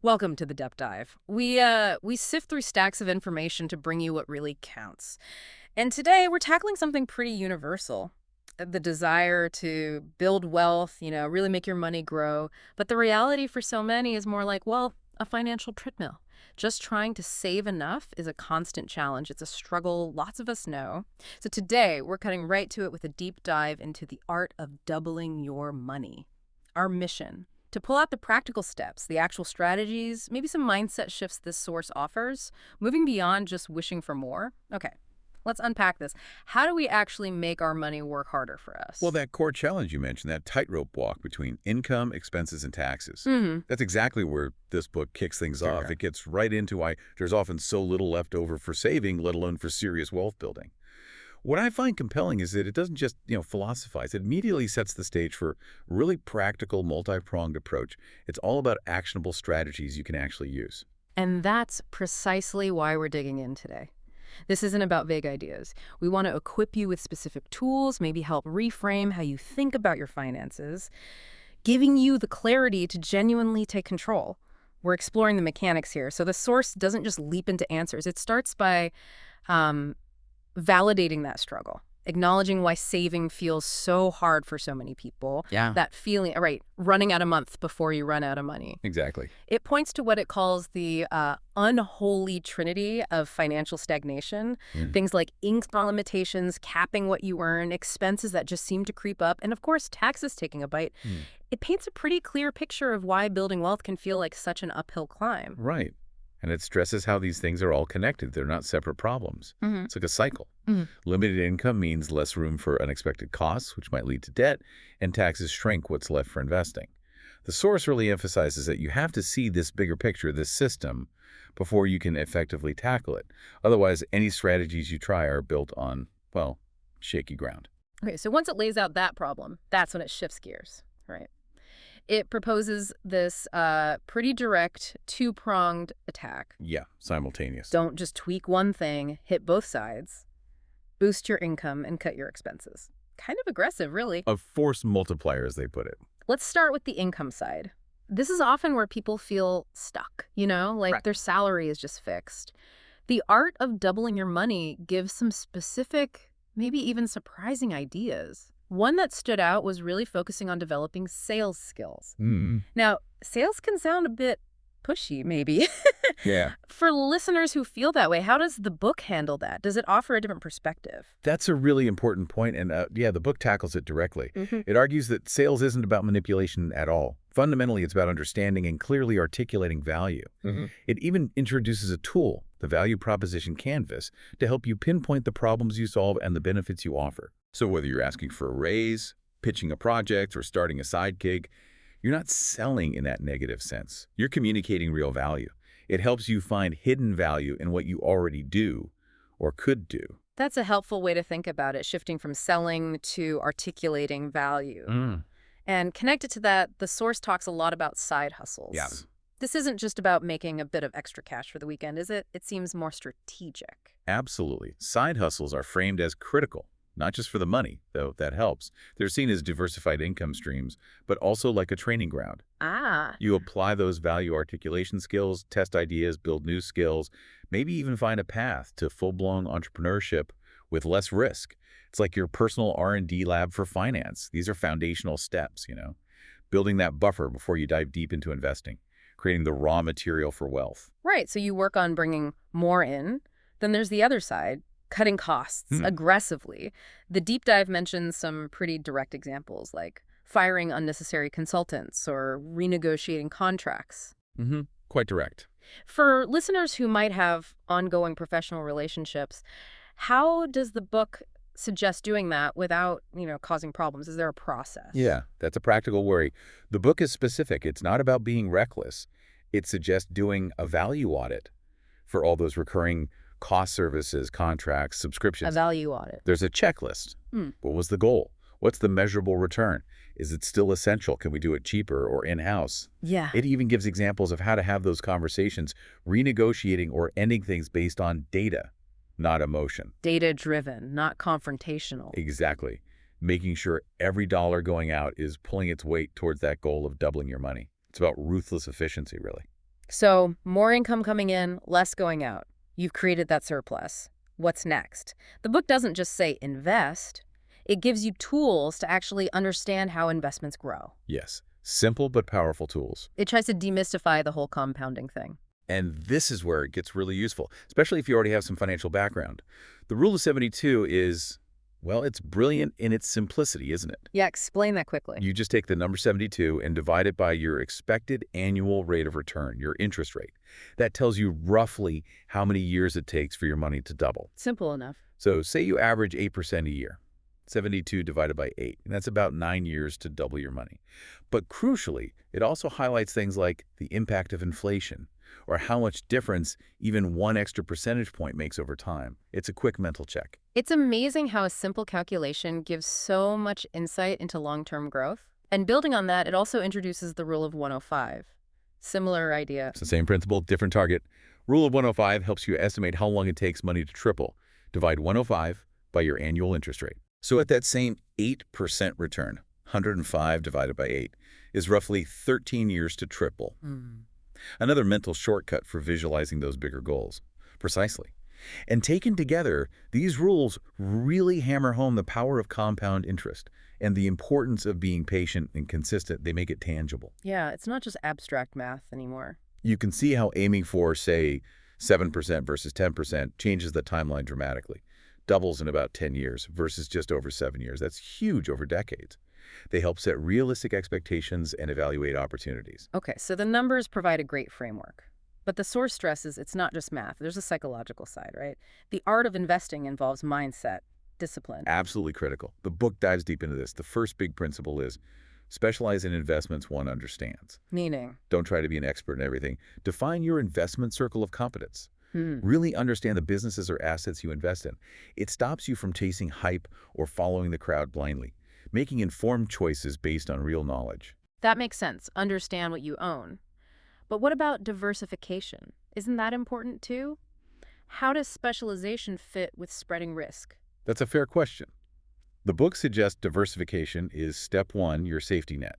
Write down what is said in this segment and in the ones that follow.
Welcome to the Depth Dive. We sift through stacks of information to bring you what really counts. And today we're tackling something pretty universal. The desire to build wealth, really make your money grow. But the reality for so many is more like, well, a financial treadmill. Just trying to save enough is a constant challenge. It's a struggle lots of us know. So today we're cutting right to it with a deep dive into the art of doubling your money. Our mission: to pull out the practical steps, the actual strategies, maybe some mindset shifts this source offers, moving beyond just wishing for more. Okay, let's unpack this. How do we actually make our money work harder for us? Well, that core challenge you mentioned, that tightrope walk between income, expenses, and taxes, that's exactly where this book kicks things off. It gets right into why there's often so little left over for saving, let alone for serious wealth building. What I find compelling is that it doesn't just, philosophize. It immediately sets the stage for a really practical, multi-pronged approach. It's all about actionable strategies you can actually use. And that's precisely why we're digging in today. This isn't about vague ideas. We want to equip you with specific tools, maybe help reframe how you think about your finances, giving you the clarity to genuinely take control. We're exploring the mechanics here. So the source doesn't just leap into answers. It starts by validating that struggle, acknowledging why saving feels so hard for so many people. Yeah. That feeling, right, running out of month before you run out of money. Exactly. It points to what it calls the unholy trinity of financial stagnation. Things like income limitations, capping what you earn, expenses that just seem to creep up, and of course, taxes taking a bite. It paints a pretty clear picture of why building wealth can feel like such an uphill climb. Right. And it stresses how these things are all connected. They're not separate problems. It's like a cycle. Limited income means less room for unexpected costs, which might lead to debt, and taxes shrink what's left for investing. The source really emphasizes that you have to see this bigger picture, this system, before you can effectively tackle it. Otherwise, any strategies you try are built on, well, shaky ground. Okay, so once it lays out that problem, that's when it shifts gears, right? It proposes this pretty direct, two-pronged attack. Yeah, simultaneous. Don't just tweak one thing, hit both sides, boost your income, and cut your expenses. Kind of aggressive, really. A force multiplier, as they put it. Let's start with the income side. This is often where people feel stuck, like their salary is just fixed. The art of doubling your money gives some specific, maybe even surprising ideas. One that stood out was really focusing on developing sales skills. Now, sales can sound a bit pushy, maybe. Yeah. For listeners who feel that way, how does the book handle that? Does it offer a different perspective? That's a really important point, and the book tackles it directly. It argues that sales isn't about manipulation at all. Fundamentally, it's about understanding and clearly articulating value. It even introduces a tool, the value proposition canvas, to help you pinpoint the problems you solve and the benefits you offer. So whether you're asking for a raise, pitching a project, or starting a side gig, you're not selling in that negative sense. You're communicating real value. It helps you find hidden value in what you already do or could do. That's a helpful way to think about it, shifting from selling to articulating value. And connected to that, the source talks a lot about side hustles. Yeah. This isn't just about making a bit of extra cash for the weekend, is it? It seems more strategic. Absolutely. Side hustles are framed as critical. Not just for the money, though that helps. They're seen as diversified income streams, but also like a training ground. You apply those value articulation skills, test ideas, build new skills, maybe even find a path to full-blown entrepreneurship with less risk. It's like your personal R&D lab for finance. These are foundational steps, building that buffer before you dive deep into investing, creating the raw material for wealth. Right, so you work on bringing more in. Then there's the other side, cutting costs aggressively. The deep dive mentions some pretty direct examples, like firing unnecessary consultants or renegotiating contracts. Quite direct. For listeners who might have ongoing professional relationships, how does the book suggest doing that without, causing problems? Is there a process? Yeah, that's a practical worry. The book is specific. It's not about being reckless. It suggests doing a value audit for all those recurring cost services, contracts, subscriptions. A value audit. There's a checklist. What was the goal? What's the measurable return? Is it still essential? Can we do it cheaper or in-house? Yeah. It even gives examples of how to have those conversations, renegotiating or ending things based on data, not emotion. Data-driven, not confrontational. Exactly. Making sure every dollar going out is pulling its weight towards that goal of doubling your money. It's about ruthless efficiency, really. So more income coming in, less going out. You've created that surplus. What's next? The book doesn't just say invest. It gives you tools to actually understand how investments grow. Yes, simple but powerful tools. It tries to demystify the whole compounding thing. And this is where it gets really useful, especially if you already have some financial background. The rule of 72 is, well, it's brilliant in its simplicity, isn't it? Yeah, explain that quickly. You just take the number 72 and divide it by your expected annual rate of return, your interest rate. That tells you roughly how many years it takes for your money to double. Simple enough. So say you average 8% a year. 72 divided by 8, and that's about 9 years to double your money. But crucially, it also highlights things like the impact of inflation, or how much difference even one extra percentage point makes over time. It's a quick mental check. It's amazing how a simple calculation gives so much insight into long-term growth. And building on that, it also introduces the rule of 105. Similar idea. It's the same principle, different target. Rule of 105 helps you estimate how long it takes money to triple. Divide 105 by your annual interest rate. So at that same 8% return, 105 divided by 8, is roughly 13 years to triple. Another mental shortcut for visualizing those bigger goals. Precisely. And taken together, these rules really hammer home the power of compound interest and the importance of being patient and consistent. They make it tangible. Yeah, it's not just abstract math anymore. You can see how aiming for, say, 7% versus 10% changes the timeline dramatically. Doubles in about 10 years versus just over 7 years. That's huge over decades. They help set realistic expectations and evaluate opportunities. Okay, so the numbers provide a great framework. But the source stresses it's not just math. There's a psychological side, right? The art of investing involves mindset, discipline. Absolutely critical. The book dives deep into this. The first big principle is specialize in investments one understands. Meaning? Don't try to be an expert in everything. Define your investment circle of competence. Really understand the businesses or assets you invest in. It stops you from chasing hype or following the crowd blindly, making informed choices based on real knowledge. That makes sense. Understand what you own. But what about diversification? Isn't that important too? How does specialization fit with spreading risk? That's a fair question. The book suggests diversification is step one, your safety net.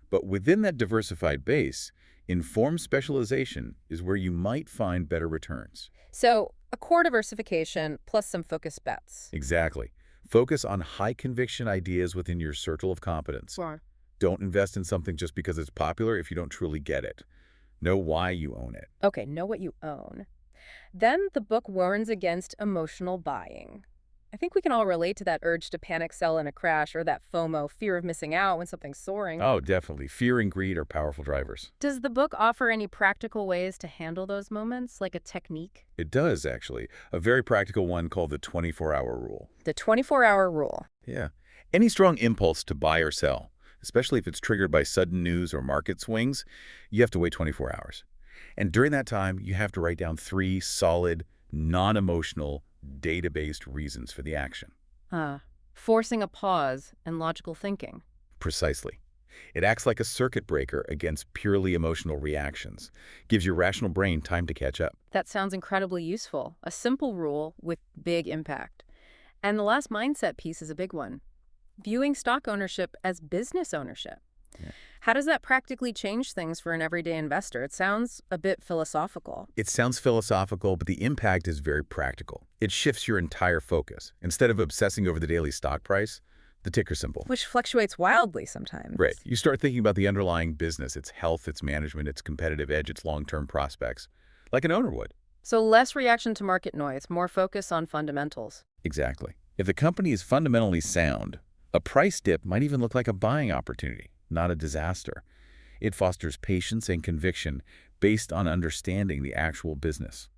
But within that diversified base, informed specialization is where you might find better returns. So, a core diversification plus some focused bets. Exactly. Focus on high-conviction ideas within your circle of competence. Sure. Don't invest in something just because it's popular if you don't truly get it. Know why you own it. Okay, know what you own. Then the book warns against emotional buying. I think we can all relate to that urge to panic sell in a crash or that FOMO, fear of missing out when something's soaring. Oh, definitely. Fear and greed are powerful drivers. Does the book offer any practical ways to handle those moments, like a technique? It does, actually. A very practical one called the 24-hour rule. The 24-hour rule. Yeah. Any strong impulse to buy or sell, especially if it's triggered by sudden news or market swings, you have to wait 24 hours. And during that time, you have to write down 3 solid, non-emotional, data-based reasons for the action. Forcing a pause and logical thinking. Precisely. It acts like a circuit breaker against purely emotional reactions, gives your rational brain time to catch up. That sounds incredibly useful. A simple rule with big impact. And the last mindset piece is a big one. Viewing stock ownership as business ownership. Yeah. How does that practically change things for an everyday investor? It sounds a bit philosophical. It sounds philosophical, but the impact is very practical. It shifts your entire focus. Instead of obsessing over the daily stock price, the ticker symbol. Which fluctuates wildly sometimes. Right. You start thinking about the underlying business, its health, its management, its competitive edge, its long-term prospects, like an owner would. So less reaction to market noise, more focus on fundamentals. Exactly. If the company is fundamentally sound, a price dip might even look like a buying opportunity, not a disaster. It fosters patience and conviction based on understanding the actual business.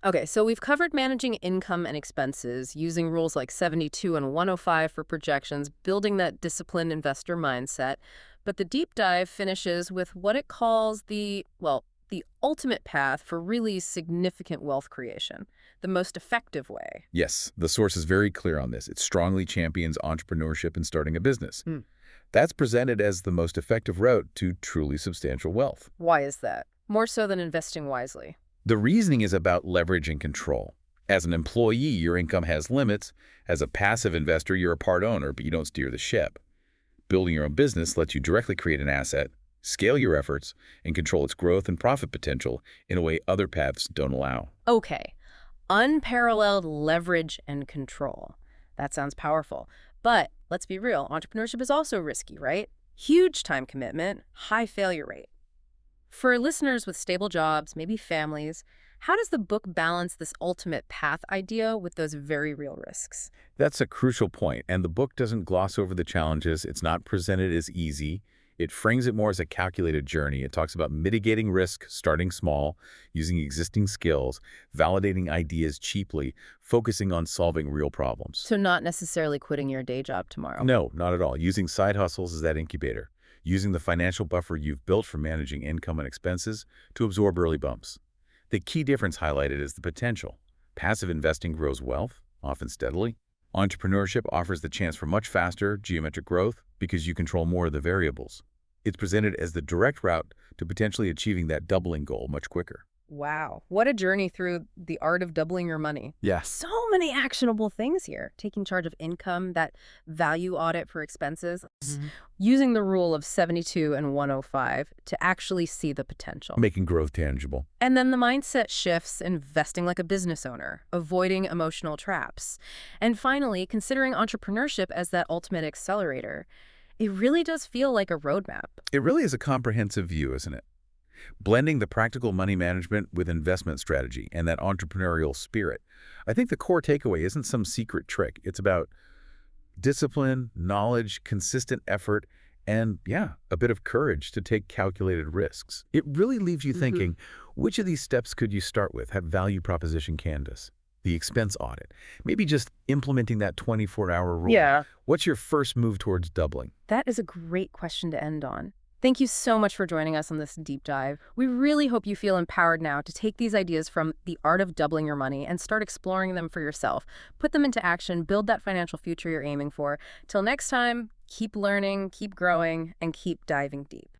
Okay, so we've covered managing income and expenses, using rules like 72 and 105 for projections, building that disciplined investor mindset. But the deep dive finishes with what it calls the ultimate path for really significant wealth creation, the most effective way. Yes, the source is very clear on this. It strongly champions entrepreneurship and starting a business. That's presented as the most effective route to truly substantial wealth. Why is that? More so than investing wisely. The reasoning is about leverage and control. As an employee, your income has limits. As a passive investor, you're a part owner, but you don't steer the ship. Building your own business lets you directly create an asset, Scale your efforts and control its growth and profit potential in a way other paths don't allow. Okay, unparalleled leverage and control. That sounds powerful. But let's be real, entrepreneurship is also risky, right? Huge time commitment, high failure rate. For listeners with stable jobs, maybe families, how does the book balance this ultimate path idea with those very real risks? That's a crucial point, and the book doesn't gloss over the challenges. It's not presented as easy. It frames it more as a calculated journey. It talks about mitigating risk, starting small, using existing skills, validating ideas cheaply, focusing on solving real problems. So not necessarily quitting your day job tomorrow. No, not at all. Using side hustles as that incubator. Using the financial buffer you've built from managing income and expenses to absorb early bumps. The key difference highlighted is the potential. Passive investing grows wealth, often steadily. Entrepreneurship offers the chance for much faster geometric growth because you control more of the variables. It's presented as the direct route to potentially achieving that doubling goal much quicker. Wow, what a journey through the art of doubling your money. Yes. So many actionable things here. Taking charge of income, that value audit for expenses, using the rule of 72 and 105 to actually see the potential. Making growth tangible. And then the mindset shifts, investing like a business owner, avoiding emotional traps. And finally, considering entrepreneurship as that ultimate accelerator. It really does feel like a roadmap. It really is a comprehensive view, isn't it? Blending the practical money management with investment strategy and that entrepreneurial spirit. I think the core takeaway isn't some secret trick. It's about discipline, knowledge, consistent effort, and, a bit of courage to take calculated risks. It really leaves you thinking, which of these steps could you start with? Have value proposition canvas, the expense audit, maybe just implementing that 24-hour rule. Yeah. What's your first move towards doubling? That is a great question to end on. Thank you so much for joining us on this deep dive. We really hope you feel empowered now to take these ideas from the art of doubling your money and start exploring them for yourself. Put them into action, build that financial future you're aiming for. Till next time, keep learning, keep growing, and keep diving deep.